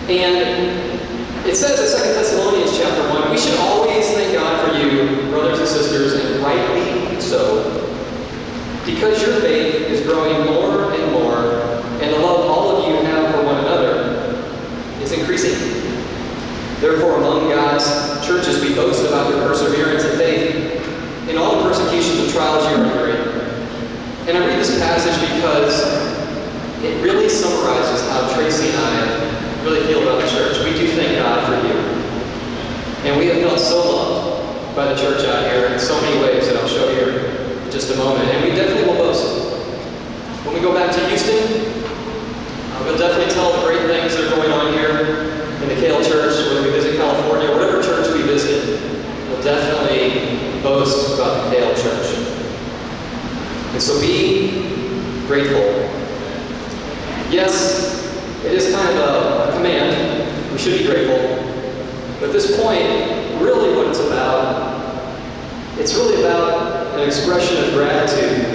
And it says in 2 Thessalonians chapter 1, we should always thank God for you, brothers and sisters, and rightly so, because your faith is growing more and more, and the love all of you have for one another is increasing. Therefore, among God's churches, we boast about your perseverance and faith in all the persecutions and trials you are enduring. And I read this passage because it really summarizes how Tracy and I really feel about the church. We do thank God for you. And we have felt so loved by the church out here in so many ways that I'll show you in just a moment. And we definitely will boast. When we go back to Houston, we'll definitely tell the great things that are going on here in the Kale Church. Whether we visit California, whatever church we visit, we'll definitely boast about the Kale Church. And so be grateful. Yes, it is kind of a command. We should be grateful. But at this point, really what it's really about an expression of gratitude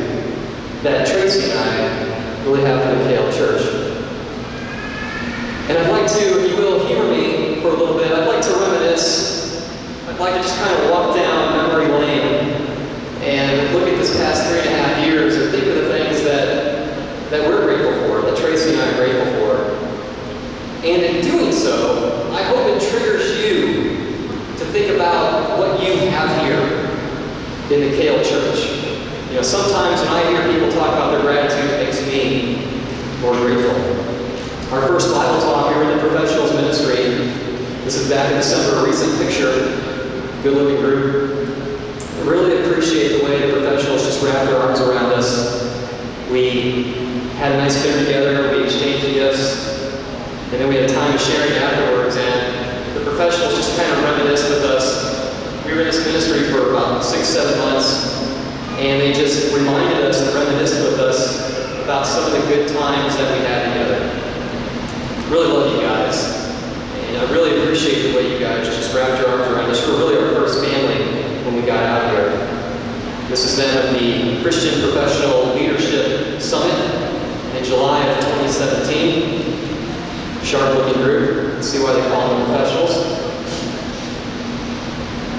that Tracy and I really have for the Kale Church. And I'd like to, if you will, humor me for a little bit. I'd like to reminisce. I'd like to just kind of walk down memory lane and look at this past 3.5 years and think of the things that we're grateful for, that Tracy and I are grateful for. And in doing so, I hope it triggers you to think about what you have here in the Kale Church. You know, sometimes when I hear people talk about their gratitude, it makes me more grateful. Our first Bible talk here in the professionals ministry, this is back in December, a recent picture, good looking group. I really appreciate the way the professionals just wrapped their arms around us. We had a nice dinner together, we exchanged gifts, and then we had a time of sharing afterwards, and the professionals just kind of reminisced with us. We were in this ministry for about 6-7 months, and they just reminded us and reminisced with us about some of the good times that we had together. Really love you guys, and I really appreciate the way you guys just wrapped your arms around us. You were really our first family when we got out here. This is then at the Christian Professional Leadership Summit in July of 2017. Sharp-looking group. Let's see why they call them professionals.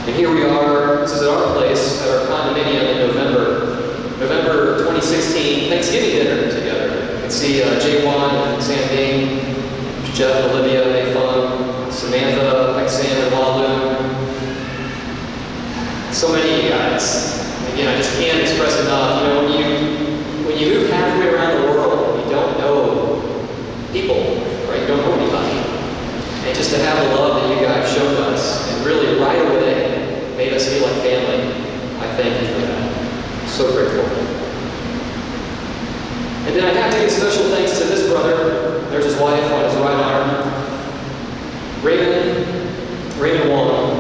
And here we are. This is at our place, at our condominium in November 2016, Thanksgiving dinner together. You can see Jay Wan and Sam Ding, Jeff, Olivia, May Fung, Samantha, like Sam and Walu. So many of you guys. Again, I just can't express enough. You know, when you move halfway around the world, you don't know people, right? You don't know anybody. And just to have the love that you guys showed us, and really right away made us feel like family, I thank you for that. So grateful. And then I have to give special thanks to this brother. There's his wife on his right arm. Raymond Wong.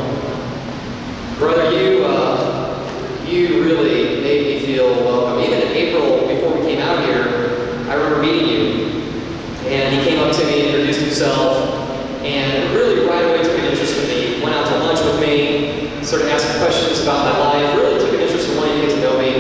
Brother, you really made me feel welcome. Even in April, before we came out here, I remember meeting you. And he came up to me, introduced himself, and really right away took an interest in me. Went out to lunch with me, started asking questions about my life, really took an interest in wanting to get to know me.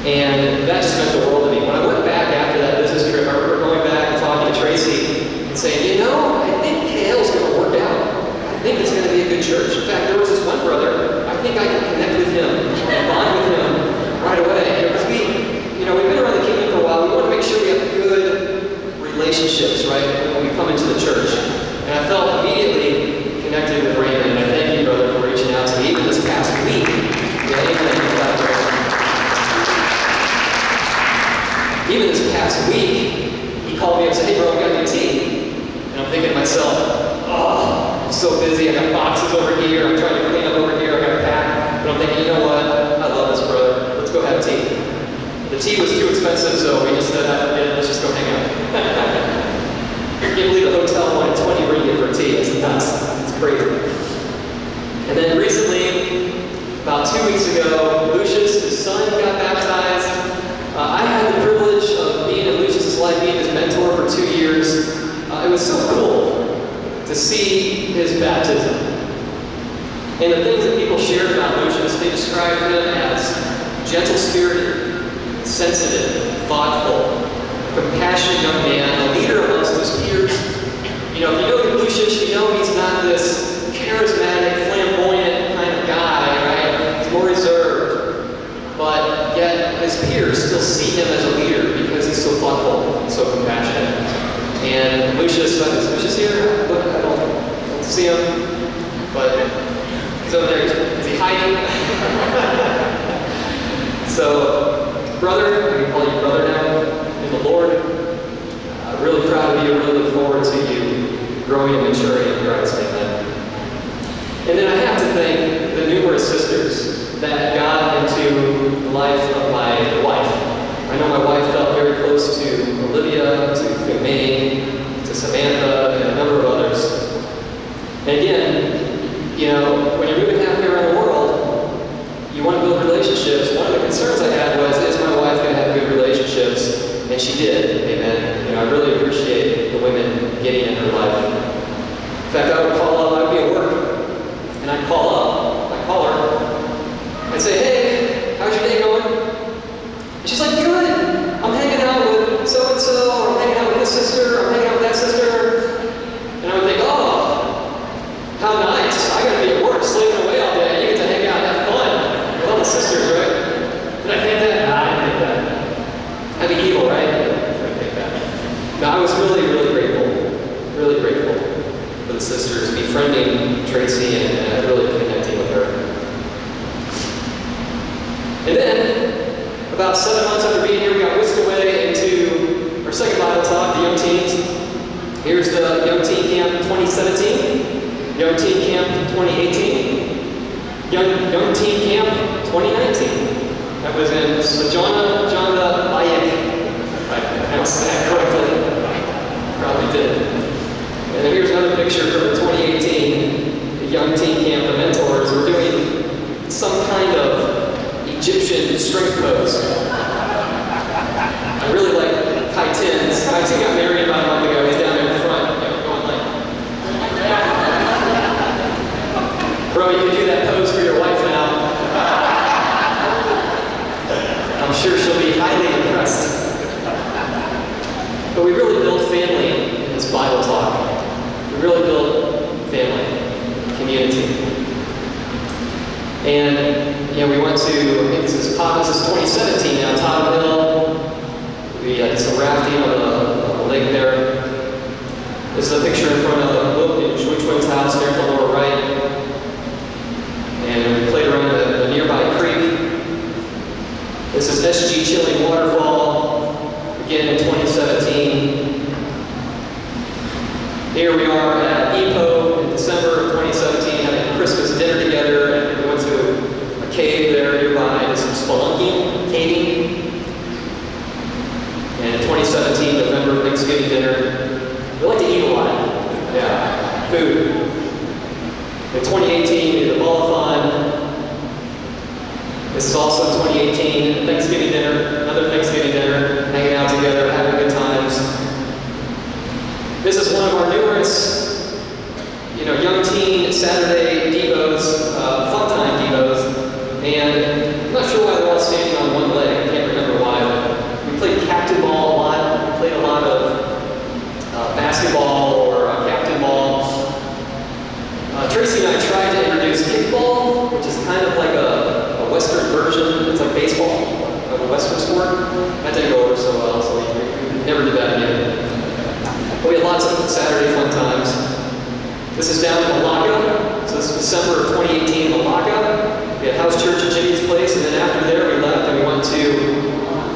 And that just meant the world to me. When I went back after that business trip, I remember going back and talking to Tracy and saying, you know, I think Kale's going to work out. I think it's going to be a good church. In fact, there was this one brother, I think I can connect with him and bond with him right away. Because we've been around the kingdom for a while. We want to make sure we have good relationships, right, when we come into the church. And I felt immediately connected with Raymond. And I thank you, brother, for reaching out to me even this past week. Even this past week, he called me up and said, hey, bro, we got new tea. And I'm thinking to myself, oh, I'm so busy. I got boxes over here. I'm trying to clean up over here. I got to pack. But I'm thinking, you know what? I love this, brother. Let's go have tea. The tea was too expensive, so we just said, forget it. Let's just go hang out. You can't believe the hotel wanted 20 ringgit for tea. It's nuts. It's crazy. And then recently, about 2 weeks ago, Lucius, his son, got baptized. I had the privilege of being in Lucius' life, being his mentor for 2 years. It was so cool to see his baptism. And the things that people shared about Lucius, they described him as gentle-spirited, sensitive, thoughtful, compassionate young man, a leader amongst his peers, Lucius, Lucius here? Look, I don't see him, but he's over there. Is he hiding? So, brother, I can call you brother now in the Lord. Really proud of you. Really look forward to you growing and maturing in Christ. Amen. And then I have to thank the numerous sisters that got into the life of my wife. I know my wife felt very close to Olivia, to May, to Samantha, and a number of others. And again, you know, when you're moving halfway around the world, you want to build relationships. One of the concerns I had was, is my wife going to have good relationships? And she did, amen. You know, I really appreciate the women getting in her life. In fact, I would call up, I would be at work, and I'd call her, I'd say, hey, how's your day going? And she's like, good. I'm hanging out with so-and-so, or I'm hanging out with this sister, or I'm hanging out with that sister. And I would think, oh, how nice. I gotta be at work, slaving away all day. You get to hang out and have fun with all the sisters, right? Did I think that? Nah, I didn't think that. That'd be evil, right? I didn't think that. No, I was really, really grateful for the sisters, befriending Tracy and really connecting with her. And then, about 7 months after being here, we got whisked away into our second Bible talk, the Young Teens. Here's the Young Teen Camp 2017, Young Teen Camp 2018, Young Teen Camp 2019. That was in Sajona, Jonda, Bayek. I pronounced that correctly. Probably did. And then here's another picture from the 2018, the Young Teen Camp, the mentors. We're doing some kind of Egyptian strength pose. I really like Kai Tin's. Kai Tin got married about a month ago. He's down there in front. You know, going like, bro, you can do that pose for your wife now. I'm sure she'll be highly impressed. But we really build family in this Bible talk. We really build family, community. And, you know, we went to, I think this is 2017 now, Todd Hill. We did some rafting on the lake there. This is a picture in front of the Shui Twins house there to the lower right. And we played around the nearby creek. This is SG Chilling Waterfall, again in 2017. Here we are at EPO in December of 2017, having a Christmas dinner together, and we went to a cave there nearby, did some spelunking, caving. And in 2017, November, Thanksgiving dinner. We like to eat a lot. Yeah, food. In 2018, we did the Ball-a-thon. This is also 2018, Thanksgiving dinner, another Thanksgiving dinner, hanging out together, having good times. This is one of our numerous, you know, young teen Saturday devos, fun time devos, and I'm not sure why they're all standing on one leg. I can't remember why, but we played captain ball a lot. We played a lot of basketball or captain ball. Tracy and I tried to introduce kickball, which is kind of like a Western version. It's like baseball of a Western sport. That didn't go over so well, so we never did that again. But we had lots of Saturday fun times. This is down in Malaga. So this is December of 2018 in Malaga. We had house church at Jimmy's place, and then after there we left and we went to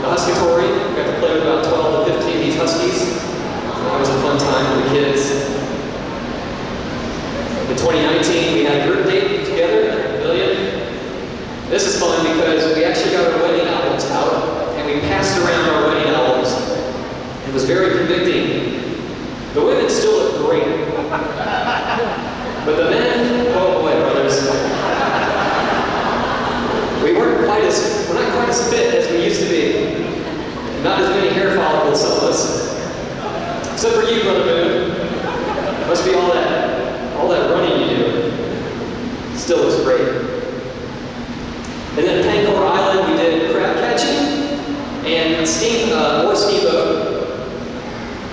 the Huscatory. We got to play with about 12 to 15 of these Huskies. So that was a fun time for the kids. In 2019, we had a group date together, Billion. This is fun because we actually got our wedding albums out, and we passed around our wedding albums. It was very convicting. The women still look great. But the men, oh boy, brothers. We're not quite as fit as we used to be. Not as many hair follicles, some of us. Except for you, Brother Boone. Must be all that running you do. Still looks great. And then at Pancor Island, we did crab catching and more steamboat.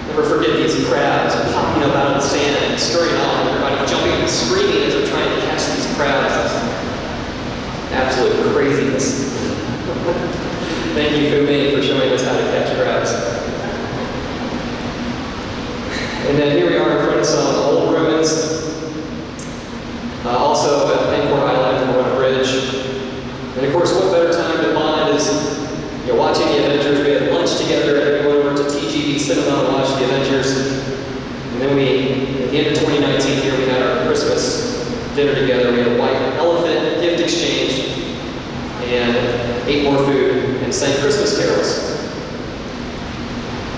Never forget these crabs popping up out of the sand and scurrying off, and everybody jumping and screaming as they're trying to catch these crabs. Absolute craziness. Thank you, Fume, for showing us how to catch crabs. And then here we are in front of some old ruins. Also at Vancouver Island, we're on a bridge. And of course, what better time to bond is watching the Avengers. We had lunch together, and then we went over to TGV Cinema and watched the Avengers. And then at the end of 2019 here, we had our Christmas dinner together. We had a white elephant gift exchange and ate more food and sang Christmas carols.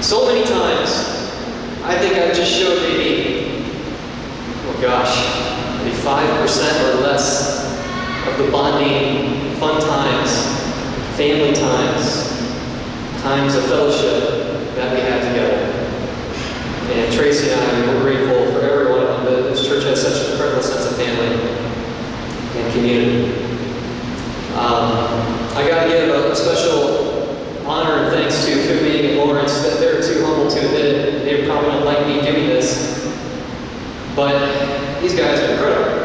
So many times, I think I've just showed maybe 5% or less of the bonding, fun times, family times, times of fellowship that we had together. And Tracy and I, we're grateful for everyone. This church has such an incredible sense of family and community. I got to give a special honor and thanks to Kumi and Lawrence that they're too humble to admit it. They probably don't like me doing this, but these guys are incredible.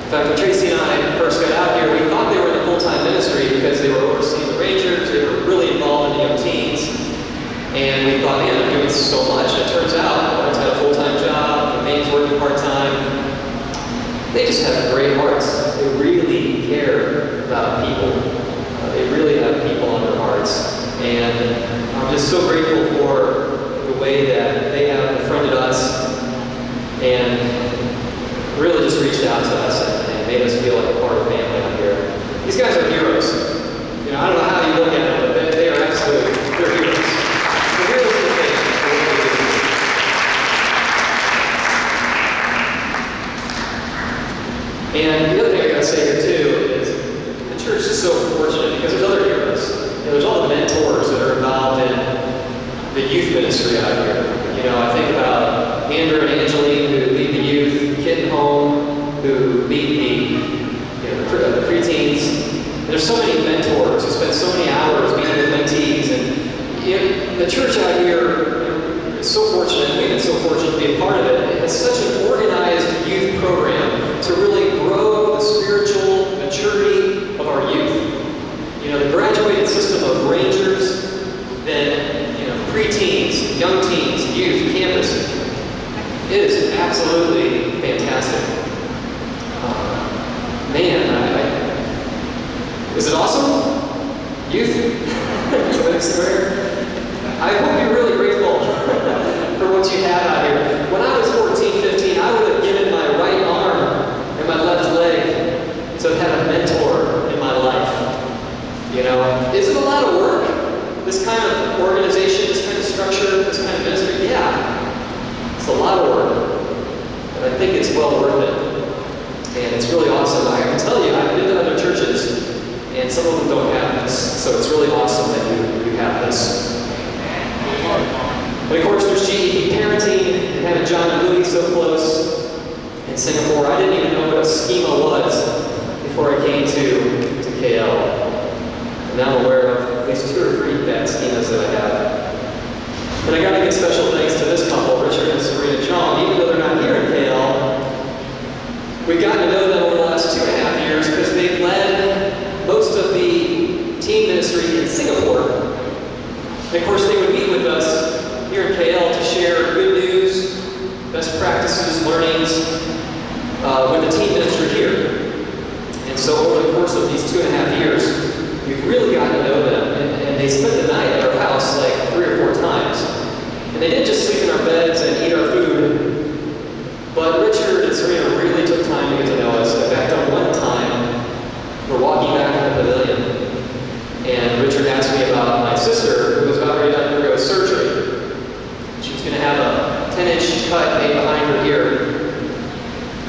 In fact, when Tracy and I first got out here, we thought they were in a full-time ministry because they were overseeing the Rangers, they were really involved in the young teens, and we thought, man, they're doing so much. And it turns out, Lawrence had a full-time job, Maine's working part-time. They just have great hearts. They really care about people. They really have people on their hearts. And I'm just so grateful for the way that they have befriended us and really just reached out to us and made us feel like a part of the family out here. These guys are heroes. I don't know how you look at them, but they are absolutely, they're heroes. They're heroes of the faith. And the other thing I gotta say here too is the church is so fortunate because there's other heroes. There's all the mentors that are involved in the youth ministry out here. I think about Andrew and Angeline who lead the youth, Kit and Home who lead the preteens. There's so many mentors who spend so many hours meeting with mentees, and the church out here is so fortunate. We've been so fortunate to be a part of it. It has such an organized youth program to really grow the spiritual maturity of our youth. The graduated system of Rangers, then preteens, young teens, youth, campus. It is absolutely fantastic. Is it awesome? Youth? I hope you're really grateful for what you have out here. When I was 14, 15, I would have given my right arm and my left leg to have had a mentor in my life. Is it a lot of work? This kind of organization, this kind of structure, this kind of ministry? Yeah. It's a lot of work. But I think it's well worth it. And it's really awesome. I can tell you, I've been to other churches, and some of them don't have this. So it's really awesome that you have this. But of course, there's GED parenting, and having John and Louie so close in Singapore. I didn't even know what a schema was before I came to KL. And now I'm aware of at least 2 or 3 bad schemas that I have. And I got to give special thanks to this couple, Richard and Serena Chong. Even though they're not here in KL, we've gotten to know them over the last 2.5 years because they've led most of the teen ministry in Singapore. And of course, they would meet with us here in KL to share good news, best practices, learnings with the teen ministry here. And so over the course of these 2.5 years, we've really gotten to know them. And they spent the night at our house like 3 or 4 times. And they didn't just sleep in our beds and eat our food, but Richard and Serena really took time to get to know us. In fact, on one time, we're walking back in the pavilion, and Richard asked me about my sister who was about ready to undergo surgery. She was going to have a 10-inch cut made behind her ear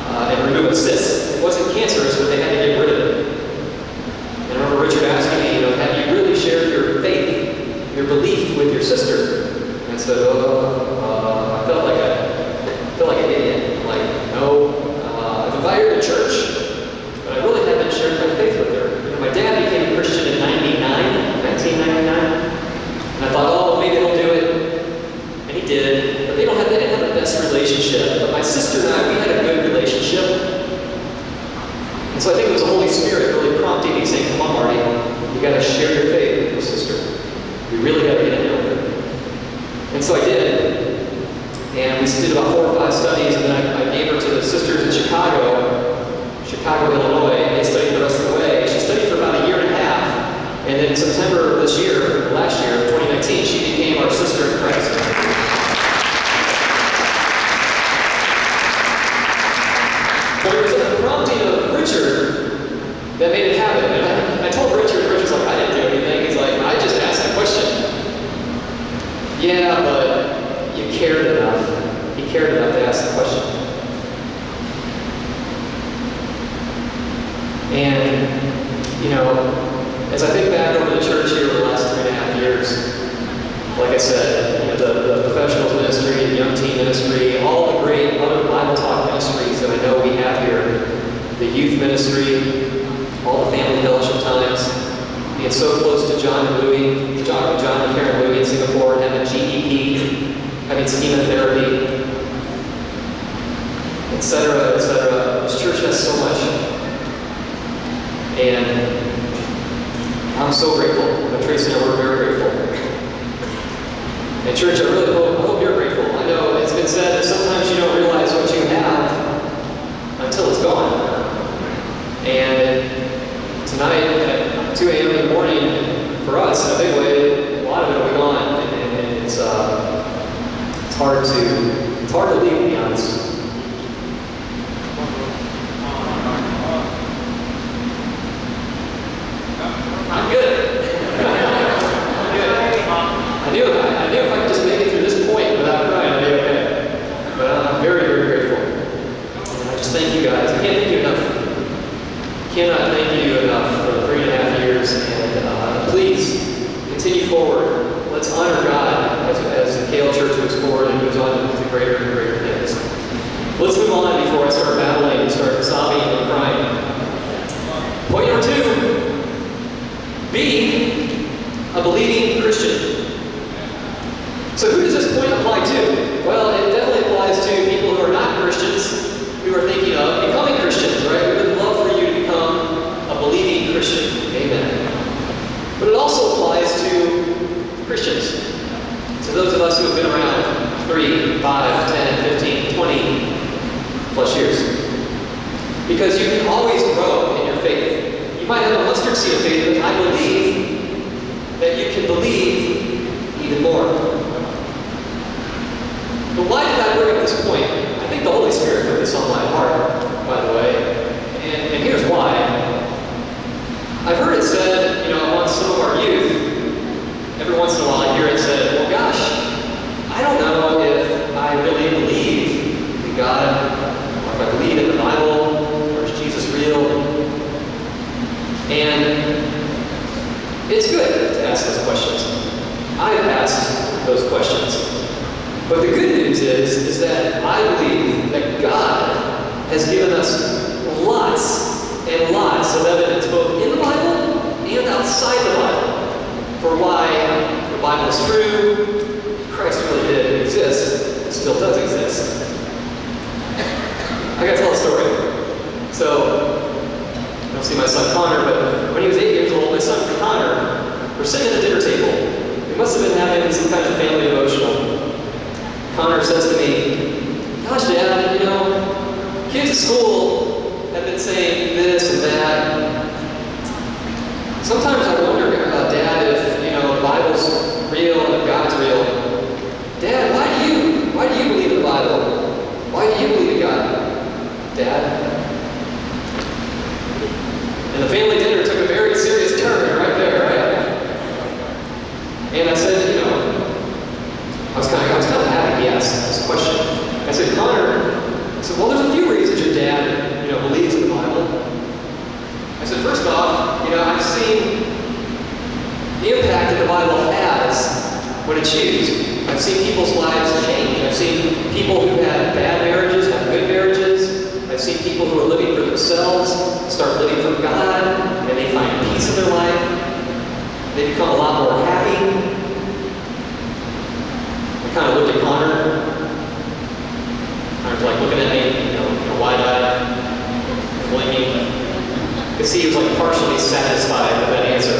and remove a cyst. It wasn't cancerous, but they had to get rid of it. And I remember Richard asking me, have you really shared your faith, your belief with your sister? And I said, I felt like an idiot. Like, no, I've invited her to church, but I really haven't shared my faith with her. My dad became a Christian in 1999, and I thought, maybe he'll do it, and he did. But they didn't have the best relationship. But my sister and I, we had a good relationship. And so I think it was the Holy Spirit really prompting me, saying, come on, Marty, you got to share your faith with your sister. You really got to get to know her. And so I did. And we did about 4 or 5 studies, and then I gave her to the sisters in Chicago, Illinois, and they studied the rest of the way. She studied for about a year and a half, and then in September of this year, last year, 2019, she became our sister in Christ. But it was at the prompting of Richard that made it happen. And I told Richard's like, I didn't do anything. He's like, I just asked that question. Yeah, but you cared enough. He cared enough to ask the question. And, you know, as I think back over the church here over the last 3.5 years, like I said, you know, the professionals ministry, the young teen ministry, all the great other Bible talk ministries that I know we have here, the youth ministry, all the family fellowship times, being so close to John and Karen Louie in Singapore, and having GEP, having schema therapy, etc., etc. This church has so much. And I'm so grateful. Tracy and I were very grateful. And church, I really hope you're grateful. I know it's been said that sometimes you don't realize what you have until it's gone. And tonight at 2 a.m. in the morning, for us, in a big way, a lot of it will be gone. And it's hard to leave, to be honest. I'm good. I'm good. I knew if I could just make it through this point without crying, I'd be okay. But I'm very, very grateful. And I just thank you guys. I can't thank you enough. Cannot thank you enough for the 3.5 years. And please continue forward. Let's honor God as the Kale Church moves forward and moves on to greater and greater things. Let's move on before I start battling and start sobbing and crying. Point number 2. Be a believing Christian. So who does this point apply to? Well, it definitely applies to people who are not Christians, who are thinking of becoming Christians, right? We would love for you to become a believing Christian. Amen. But it also applies to Christians. To those of us who have been around 3, 5, 10, 15, 20 plus years. Because you can always grow in your faith. You might have a mustard seed of faith, but I believe that you can believe even more. But why did I bring up this point? I think the Holy Spirit put this on my heart, by the way. And here's why. I've heard it said, you know, amongst some of our youth, every once in a while I hear it said, well, gosh, I don't know if I really believe in God, or if I believe in the Bible, or is Jesus real? And it's good to ask those questions. I've asked those questions. But the good news is that I believe that God has given us lots and lots of evidence, both in the Bible and outside the Bible, for why the Bible is true, Christ really did exist, and still does exist. I gotta tell a story. So, I don't see my son Connor, but when he was 8 years old, my son Connor, we're sitting at the dinner table. We must have been having some kind of family devotional. Connor says to me, gosh, Dad, you know, kids at school have been saying this and that. Sometimes I wonder, Dad, if, you know, the Bible's real and if God's real. Dad, why do you believe in the Bible? Why do you believe in God? Dad? And the family dinner took a very serious turn right there, right? And I said, you know, I was kind of happy he asked this question. I said, Connor, well, there's a few reasons your dad, you know, believes in the Bible. I said, first off, you know, I've seen the impact that the Bible has when it's used. I've seen people's lives change. I've seen people who had bad marriages have good marriages. I've seen people who are living for themselves start living for God, and they find peace in their life. They become a lot more happy. I kind of looked at Connor. Connor's like looking at me, you know, wide-eyed, blinking. I could see he was like partially satisfied with that answer.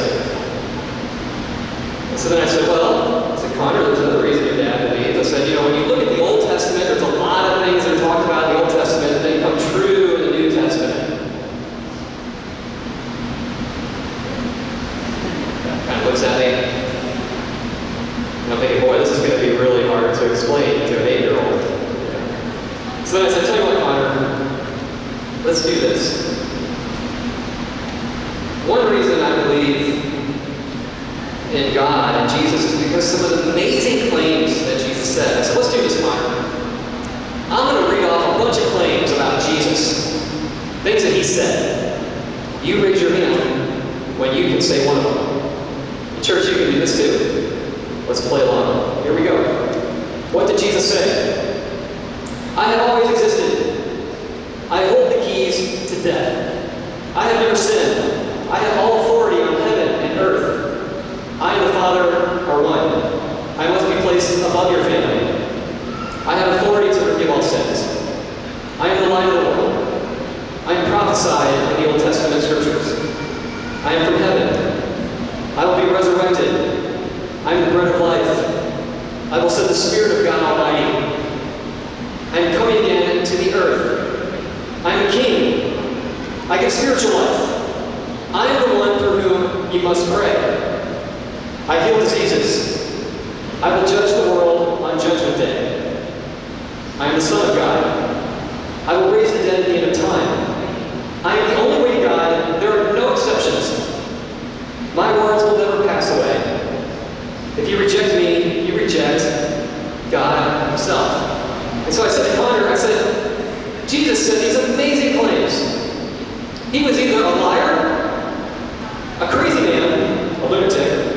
And so then I said, well, I said, Connor, there's another reason your dad believes. I said, you know, when you look at the Old Testament So then I said, tell you what, Connor, let's do this. One reason I believe in God and Jesus is because some of the amazing claims that Jesus said. I said, let's do this, Connor. I'm going to read off a bunch of claims about Jesus. Things that he said. You raise your hand when you can say one of them. In church, you can do this too. Let's play along. Here we go. What did Jesus say? I have always existed. I hold the keys to death. I have never sinned. I have all authority on heaven and earth. I and the Father are one. I must be placed above your family. I have authority to forgive all sins. I am the light of the world. I am prophesied in the Old Testament scriptures. I am from heaven. I will be resurrected. I am the bread of life. I will send the Spirit of God Almighty. I am coming again to the earth. I am a king. I give spiritual life. I am the one for whom you must pray. I heal diseases. I will judge the world on Judgment Day. I am the Son of God. I will raise the dead at the end of time. I am the only way to God. There are no exceptions. My words will never pass away. If you reject me, you reject God himself. And so I said to Connor, I said, Jesus said these amazing claims. He was either a liar, a crazy man, a lunatic,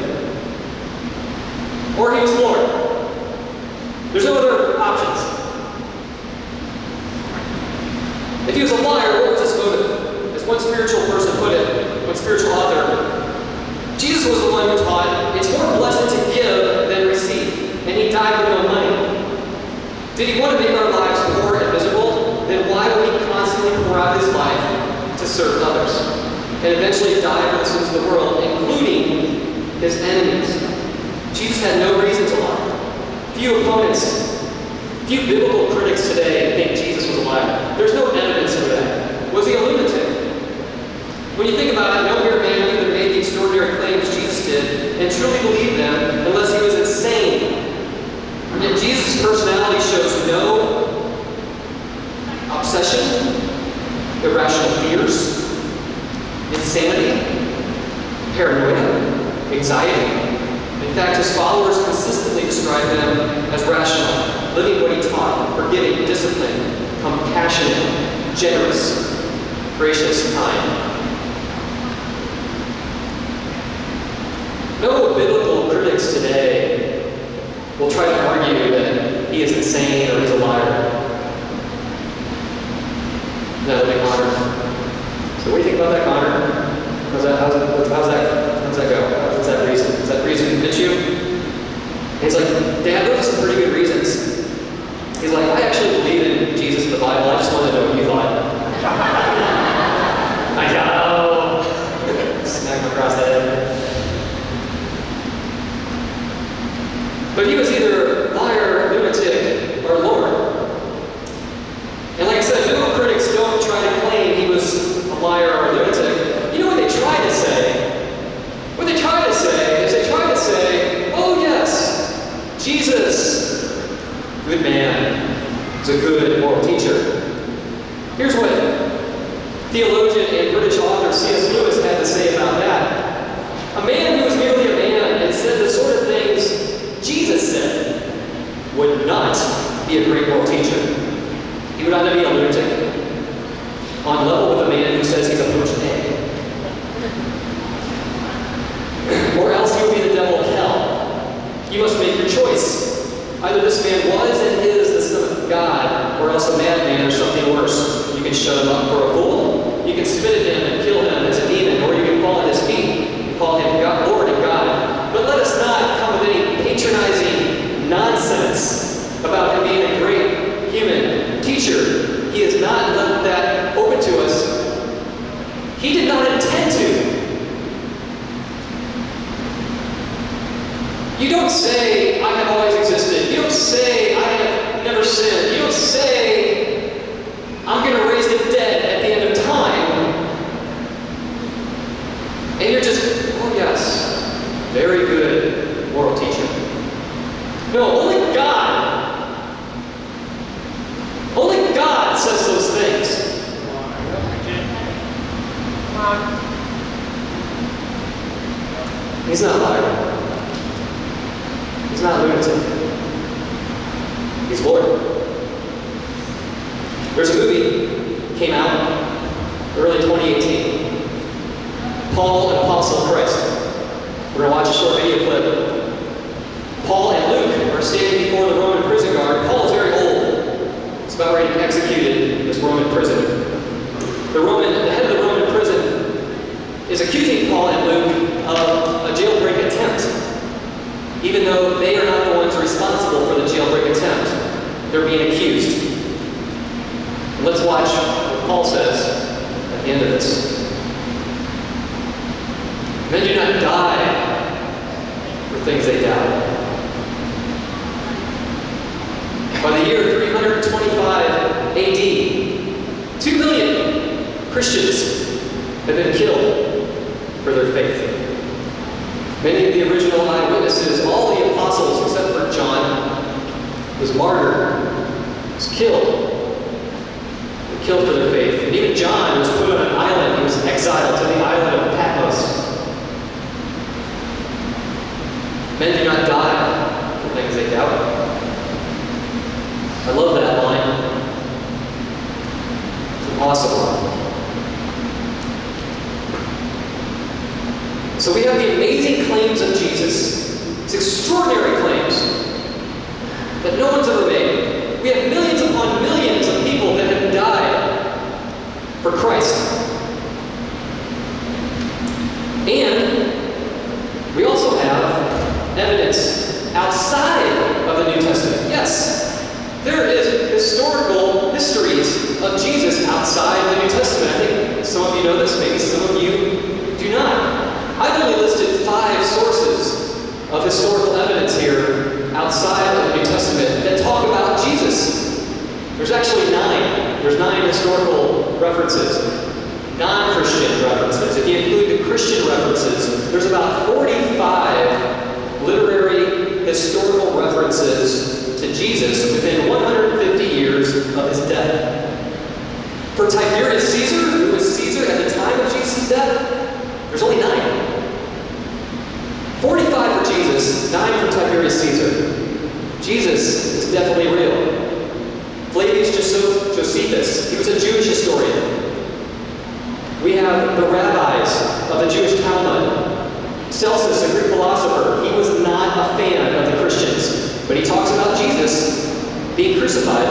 or he was Lord. There's no other options. If he was a liar, what was his motive? As one spiritual person put it, one spiritual author, Jesus was the one who taught, it's more blessed to give than receive. And he died with no money. Did he want to make our lives poor and miserable? Then why would he constantly pour out his life to serve others? And eventually die for the sins of the world, including his enemies. Jesus had no reason to lie. Few opponents, few biblical critics today think Jesus was a liar. There's no evidence for that. Was he a lunatic? When you think about it, no mere man could have made the extraordinary claims Jesus did and truly believed them unless he was insane. Yet Jesus' personality shows no obsession, irrational fears, insanity, paranoia, anxiety. In fact, his followers consistently describe him as rational, living what he taught, forgiving, disciplined, compassionate, generous, gracious, kind. No biblical critics today will try to argue that he is insane or he's a liar. Now, look at Connor. So what do you think about that, Connor? How's that go? What's that reason? Does that reason convince you? And he's like, Dad, those are some pretty good reasons. He's like, I actually believe in Jesus and the Bible. I just wanted to know what you thought. I know. Smack him across the head. But he was either liar, lunatic, or Lord. And like I said, biblical critics don't try to claim he was a liar or a lunatic. You know what they try to say? What they try to say is they try to say, oh yes, Jesus, good man, is a good moral teacher. Here's what theologian and British author C.S. Lewis had to say about that. A man who was merely a man and said the sort of things Jesus said would not be a great moral teacher. He would either be a lunatic, on level with a man who says he's a poached egg, or else he would be the devil of hell. You must make your choice. Either this man was and is the Son of God, or else a madman or something worse. You can shut him up for a fool, you can spit at him and kill him as a demon, or you can fall at his feet and call him God, Lord and God. But let us not come with any patronizing nonsense about him being a great human teacher. He has not left that open to us. He did not intend to. You don't say, I have always existed. You don't say, I have never sinned. You don't say, I'm going to raise the dead at the end of time. And you're just, oh yes, very good moral teacher. No, only God He's not a liar. He's not a lunatic. He's Lord. There's a movie came out early 2018. Paul, an Apostle of Christ. We're going to watch a short video clip. Paul and Luke are standing before the Roman prison guard. Paul is very old. He's about ready to be executed in this Roman prison. The head of the Roman prison is accusing Paul and Luke of a jailbreak attempt, even though they are not the ones responsible for the jailbreak attempt. They're being accused. And let's watch what Paul says at the end of this. Men do not die for things they doubt. By the year 325 AD, 2 million Christians have been killed for their faith. Many of the original eyewitnesses, all the apostles except for John, was martyred, was killed. They killed for their faith. And even John was put on an island. He was exiled to the island of Patmos. Men do not die for things they doubt. I love that line. It's an awesome line. So we have the amazing claims of Jesus. It's extraordinary claims that no one's ever made. We have millions upon millions of people that have died for Christ. And we also have evidence outside of the New Testament. Yes, there is historical histories of Jesus outside the New Testament. I think some of you know this, maybe some of you do not. I've only listed 5 sources of historical evidence here outside of the New Testament that talk about Jesus. There's actually 9. There's 9 historical references, non-Christian references. If you include the Christian references, there's about 45 literary historical references to Jesus within 150 years of his death. For Tiberius Caesar, who was Caesar at the time of Jesus' death, there's only 9. 45 for Jesus, 9 for Tiberius Caesar. Jesus is definitely real. Flavius Josephus, he was a Jewish historian. We have the rabbis of the Jewish Talmud. Celsus, a Greek philosopher, he was not a fan of the Christians, but he talks about Jesus being crucified.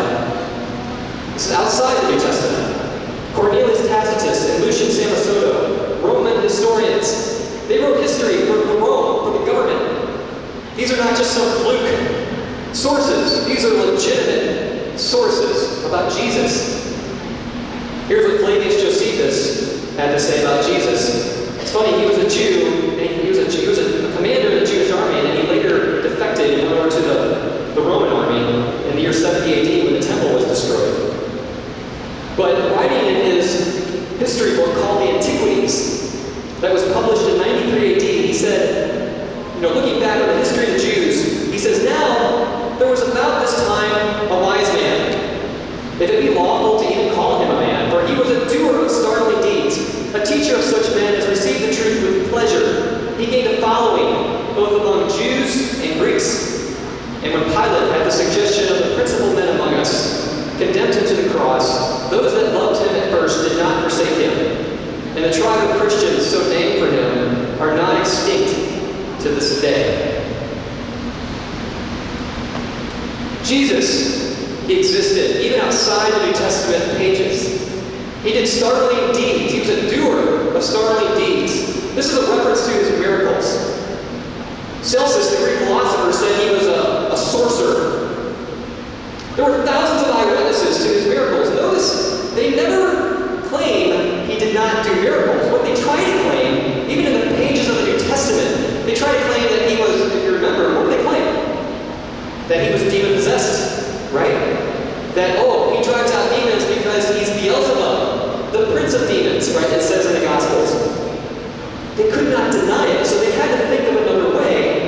This is outside the New Testament. Cornelius Tacitus and Lucian Samosata, Roman historians, they wrote history for Rome, for the government. These are not just some fluke sources. These are legitimate sources about Jesus. Here's what Flavius Josephus had to say about Jesus. It's funny, he was a Jew, and he was a commander in the Jewish army, and then he later defected and went over to the Roman army in the year 70 AD when the temple was destroyed. But writing in his history book called the Antiquities, that was published in 93 AD, he said, looking back on the history of the Jews, he says, now, there was about this time a wise man, if it be lawful to even call him a man, for he was a doer of startling deeds, a teacher of such men as received the truth with pleasure. He gained a following, both among Jews and Greeks. And when Pilate, at the suggestion of the principal men among us, condemned him to the cross, those that loved him at first did not forsake him. And the tribe of Christians so named for him are not extinct to this day. Jesus, he existed even outside the New Testament pages. He did startling deeds. He was a doer of startling deeds. This is a reference to his miracles. Celsus, the Greek philosopher, said he was a sorcerer. There were thousands of eyewitnesses to his miracles. Notice, they never claim he did not do miracles. What they try to claim, even in the pages of the New Testament, they try to claim that he was, if you remember, what do they claim? That he was demon-possessed, right? That, he drives out demons because he's Beelzebub, the prince of demons, right? It says in the Gospels. They could not deny it, so they had to think of another way.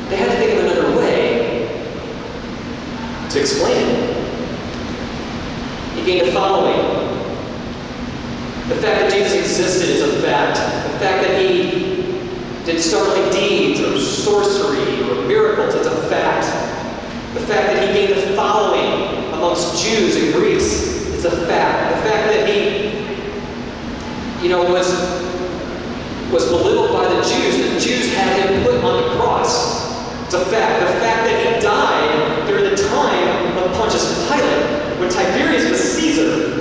They had to think of another way to explain it. He gained a following. The fact that Jesus existed is a fact. The fact that he did startling deeds or sorcery or miracles. It's a fact. The fact that he gained a following amongst Jews and Greeks, it's a fact. The fact that he, was belittled by the Jews had him put on the cross. It's a fact. The fact that he died during the time of Pontius Pilate, when Tiberius was Caesar,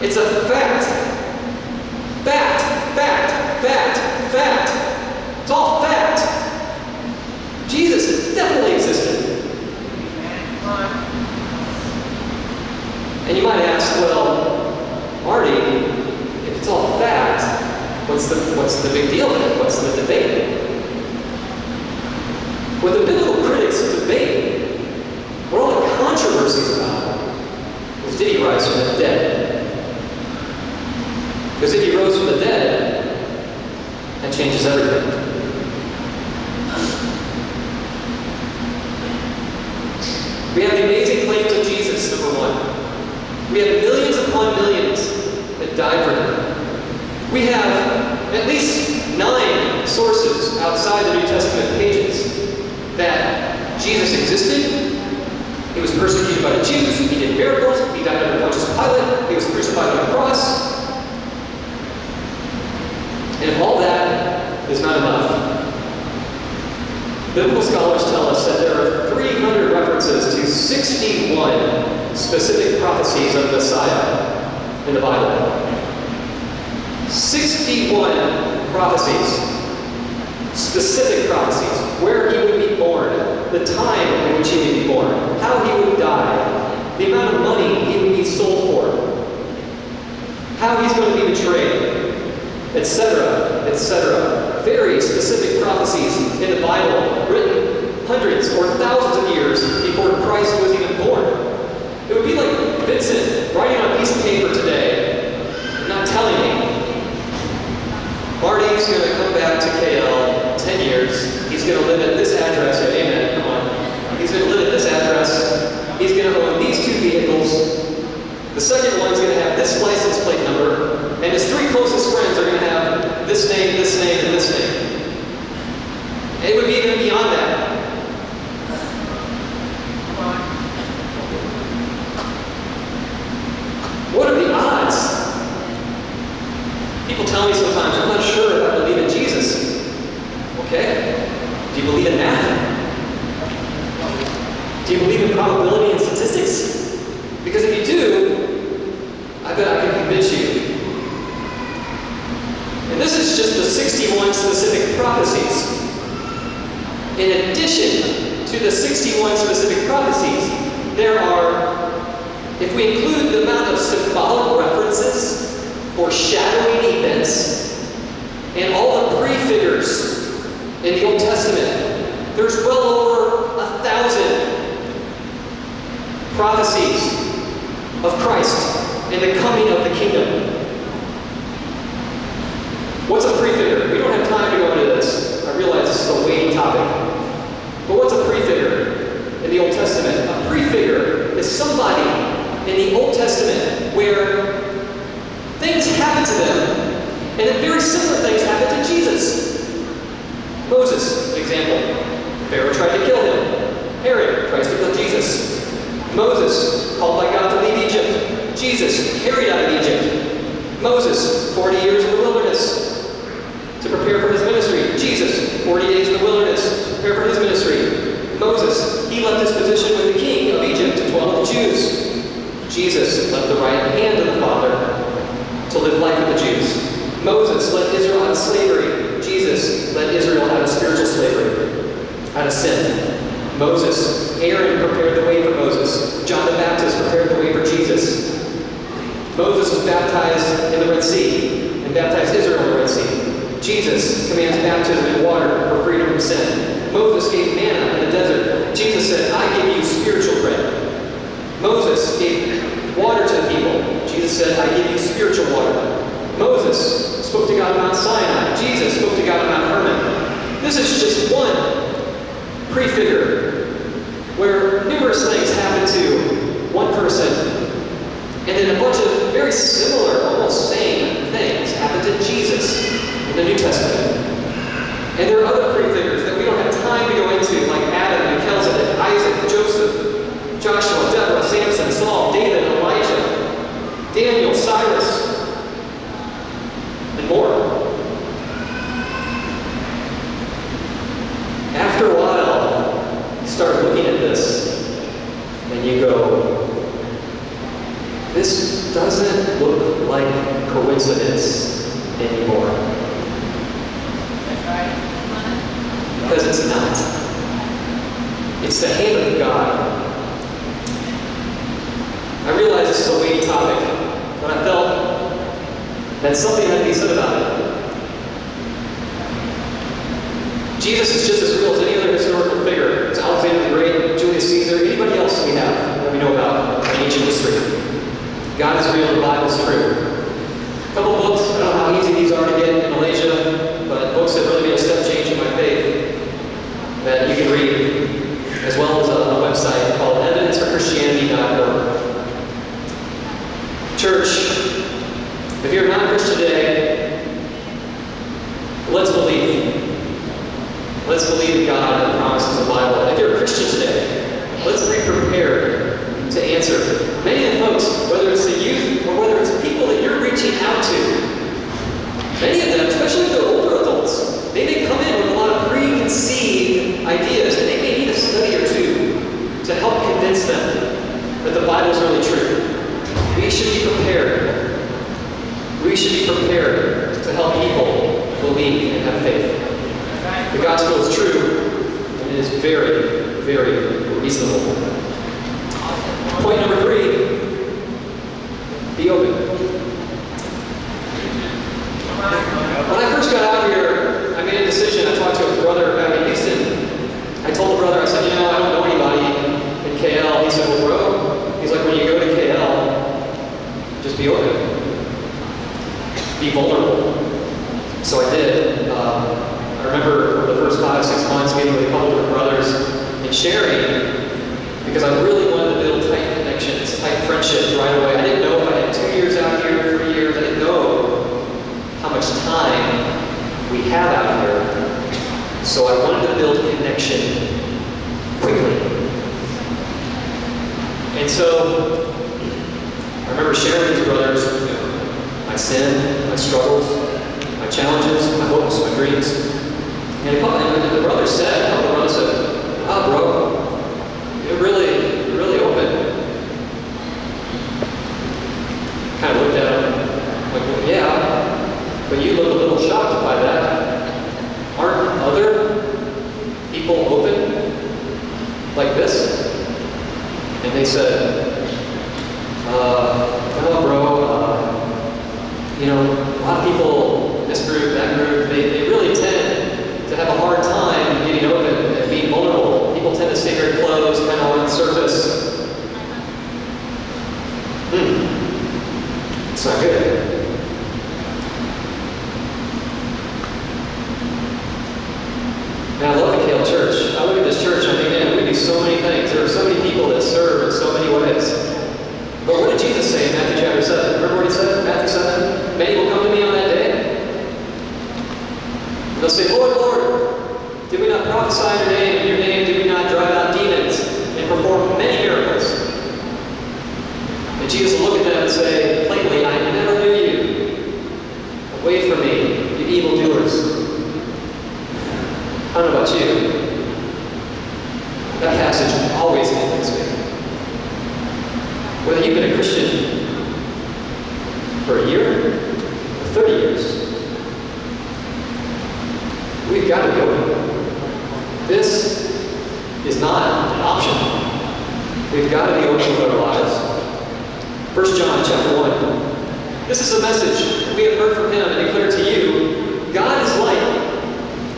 it's a fact. Fact, fact, fact, fact. It's all fact. Jesus definitely existed. And you might ask, well, Marty, if it's all fact, what's the big deal with it? What's the debate? What the biblical critics debate, what all the controversies about, is did he rise from the dead? Because if he rose from the dead, that changes everything. We have the amazing claims of Jesus, number one. We have millions upon millions that died for him. We have at least 9 sources outside the New Testament pages that Jesus existed. He was persecuted by the Jews. He did miracles. He died under Pontius Pilate. He was crucified on a cross. And if all that is not enough, biblical scholars tell us that there are 300 references to 61 specific prophecies of Messiah in the Bible. 61 prophecies, specific prophecies, where he would be born, the time in which he would be born, how he would die, the amount of money he would be sold for, how he's going to be betrayed, etc., etc. Very specific prophecies in the Bible, written hundreds or thousands of years before Christ was even born. It would be like Vincent writing on a piece of paper today, not telling me, Marty's going to come back to KL 10 years. He's going to live at this address. Amen. Come on. He's going to live at this address. He's going to own these 2 vehicles. The second one's going to have this license plate number. And his 3 closest friends are going to have this name, this name, and this name. It would be even beyond that. What are the odds? People tell me sometimes, I'm not sure if I believe in Jesus. Okay. Do you believe in math? Do you believe in probability and statistics? Because if you do, I bet I can convince you. And this is just the 61 specific prophecies. In addition to the 61 specific prophecies, there are, if we include the amount of symbolic references, foreshadowing events, and all the prefigures in the Old Testament, there's well over 1,000 prophecies of Christ and the coming of the kingdom. What's a prefigure? We don't have time to go into this. I realize this is a weighty topic. But what's a prefigure in the Old Testament? A prefigure is somebody in the Old Testament where things happen to them, and then very similar things happen to Jesus. Moses, example. Pharaoh tried to kill him. Herod tries to kill Jesus. Moses, called by God to leave Egypt. Jesus, carried out of Egypt. Moses, 40 years in the wilderness to prepare for his ministry. Jesus, 40 days in the wilderness to prepare for his ministry. Moses, he left his position with the king of Egypt to dwell with the Jews. Jesus left the right hand of the Father to live life with the Jews. Moses led Israel out of slavery. Jesus led Israel out of spiritual slavery, out of sin. Moses, Aaron prepared the way for Moses. John the Baptist prepared the way for Jesus. Moses was baptized in the Red Sea and baptized Israel in the Red Sea. Jesus commands baptism in water for freedom from sin. Moses gave manna in the desert. Jesus said, I give you spiritual bread. Moses gave water to the people. Jesus said, I give you spiritual water. Moses spoke to God on Mount Sinai. Jesus spoke to God on Mount Hermon. This is just one prefigure where numerous things happen to one person, and then a bunch of very similar, almost same things happen to Jesus in the New Testament. And Joshua, Deborah, Samson, Saul, David, Elijah, Daniel, Cyrus, and more. After a while, you start looking at this, and you go, this doesn't look like coincidence anymore. That's right. Because it's not. It's the hand of God. I realize this is a weighty topic, but I felt that something had to be said about it. Jesus is just as real as any other historical figure. It's Alexander the Great, Julius Caesar, anybody else we have that we know about in ancient history. God is real, the Bible is true. A couple books, I don't know how easy these are to get in Malaysia, but books that really made a step change in my faith that you can read, as well as a website called evidenceforchristianity.org. Church, if you're not a Christian today, let's believe. Let's believe in God and the promises of the Bible. If you're a Christian today, let's be prepared to answer. Many of the folks, whether it's the youth or whether it's people that you're reaching out to, many of them, especially if they're older adults, they may come in with a lot of preconceived ideas, and they may need a study or two to help convince them that the Bible is really true. We should be prepared. We should be prepared to help people believe and have faith. The gospel is true, and it is very, very reasonable. Point number 3, be open. When I first got out here, I made a decision. I talked to a brother back in Houston. I told the brother, I said, I don't know anybody in KL. He said, well, bro, he's like, when you go to KL, just be open. Be vulnerable. So I did. I remember the first 5-6 months meeting with a couple different brothers and sharing, because I really wanted to build tight connections, tight friendships right away. I didn't know if I had 2 years out here, 3 years. I didn't know how much time we have out here. So I wanted to build a connection quickly. And so I remember sharing with these brothers my sin, my struggles, my challenges, my hopes, my dreams. And the brother said, oh, bro, you're really open. Kind of looked at him, like, well, yeah, but you look a little shocked by that. Aren't other people open like this? And they said, well, bro, a lot of people, this group, that group, they really tend to have a hard time getting open and being vulnerable. People tend to stay very close, kind of on the surface. It's not good. Now, I love the Kale Church. I look at this church and I think, man, we do so many things. There are so many people that serve in so many ways. But what did Jesus say in Matthew chapter 7? Remember what he said in Matthew 7? Many will come to me on that day. And they'll say, Lord, Lord, did we not prophesy in your name? In your name did we not drive out demons and perform many miracles? And Jesus will look at them and say, plainly, I never knew you. Away from me, you evildoers. I don't know about you. That passage always convicts me. Whether you've been a Christian for a year or 30 years, we've got to be open. This is not an option. We've got to be open with our lives. 1 John chapter 1. This is a message we have heard from him and declared to you. God is light.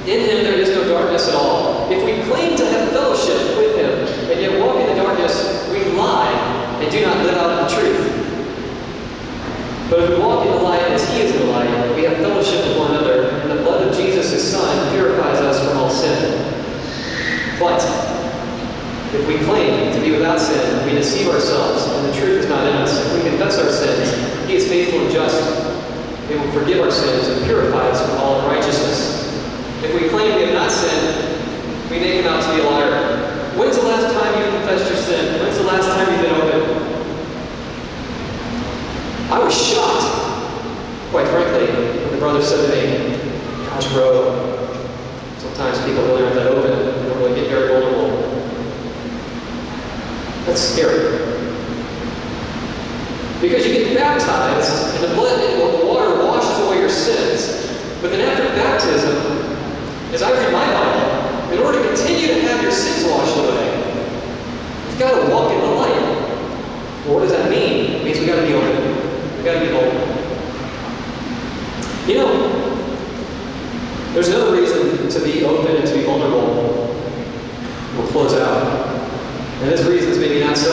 In him there is no darkness at all. If we claim to have fellowship with him and yet walk in the darkness, we lie and do not live out the truth. But if we walk in the light as he is in the light, we have fellowship with one another, and the blood of Jesus, his Son, purifies us from all sin. But if we claim to be without sin, we deceive ourselves, and the truth is not in us. If we confess our sins, he is faithful and just. He will forgive our sins and purify us from all unrighteousness. If we claim we have not sinned, we make him out to be a liar. When's the last time you confessed your sin? When's the last time I was shocked, quite frankly, when the brother said to me, "Gosh, bro, sometimes people really aren't that open. They don't really get very vulnerable." That's scary. Because you get baptized, and the water washes away your sins. But then after baptism, as I read my Bible, in order to continue to have your sins washed away, you've got to walk in the light. Well, what does that mean? It means we've got to be open. We've got to be open. You know, there's another reason to be open and to be vulnerable. We'll close out. And this reason is maybe not so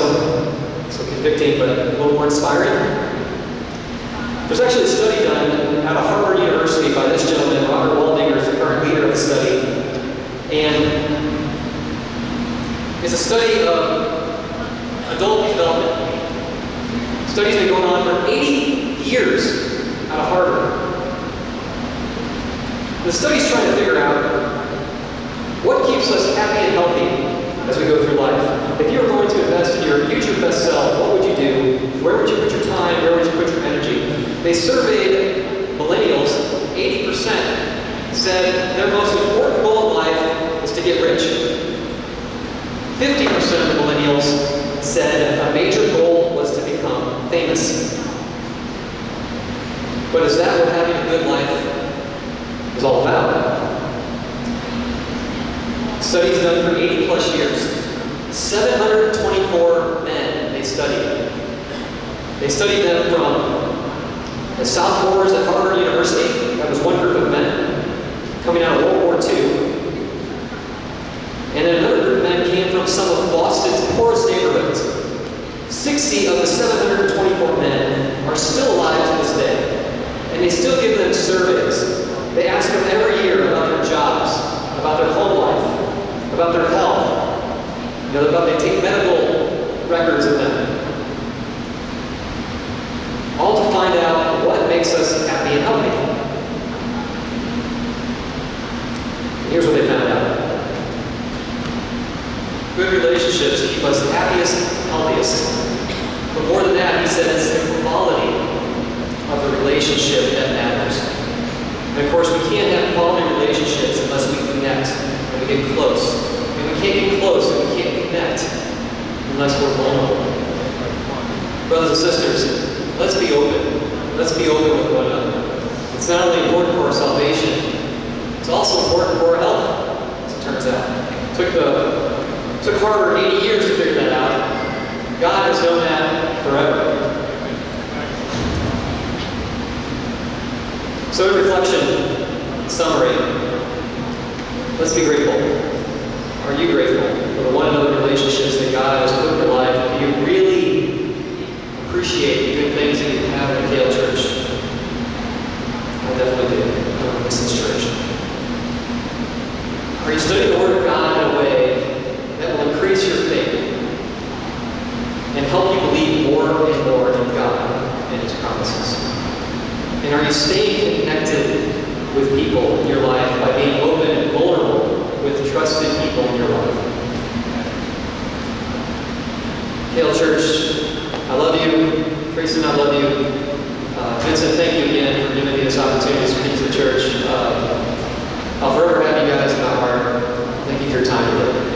convicting, but a little more inspiring. There's actually a study done out of Harvard University by this gentleman, Robert Waldinger, is the current leader of the study. And it's a study of adult development. The study's been going on for 80 years out of Harvard. The study's trying to figure out what keeps us happy and healthy as we go through life. If you were going to invest in your future best self, what would you do? Where would you put your time? Where would you put your energy? They surveyed millennials. 80% said their most important goal in life is to get rich. 50% of the millennials said a major goal was to become famous. But is that what having a good life is all about? Studies done for 80 plus years. 724 men they studied. They studied them from the sophomores at Harvard University. That was one group of men coming out of World War II. And then another group of men came from some of Boston's poorest neighborhoods. 60 of the 724 men are still alive to this day. And they still give them surveys. They ask them every year about their jobs, about their home life, about their health. They take medical records of them. All to find out what makes us happy and healthy. And here's what they found out. Good relationships keep us happiest and healthiest. But more than that, he said it's the quality of the relationship that matters. And of course, we can't have quality relationships unless we connect and we get close. And we can't get close and we can't connect unless we're vulnerable. Brothers and sisters, let's be open. Let's be open with one another. It's not only important for our salvation, it's also important for our health, as it turns out. It took Harvard 80 years to figure that out. God has known that forever. So in reflection, summary, let's be grateful. Are you grateful for the one another relationships that God has put in your life? Do you really appreciate the good things that you have in the Kale Church? I definitely do. I don't miss this church. Are you studying the Word of God in a way that will increase your faith and help you believe more and more in God and His promises? And are you staying connected with people in your life by being open and vulnerable with trusted people in your life? Kale Church, I love you. Tracy, I love you. Vincent, thank you again for giving me this opportunity to speak to the church. I'll forever have you guys in my heart. Thank you for your time today.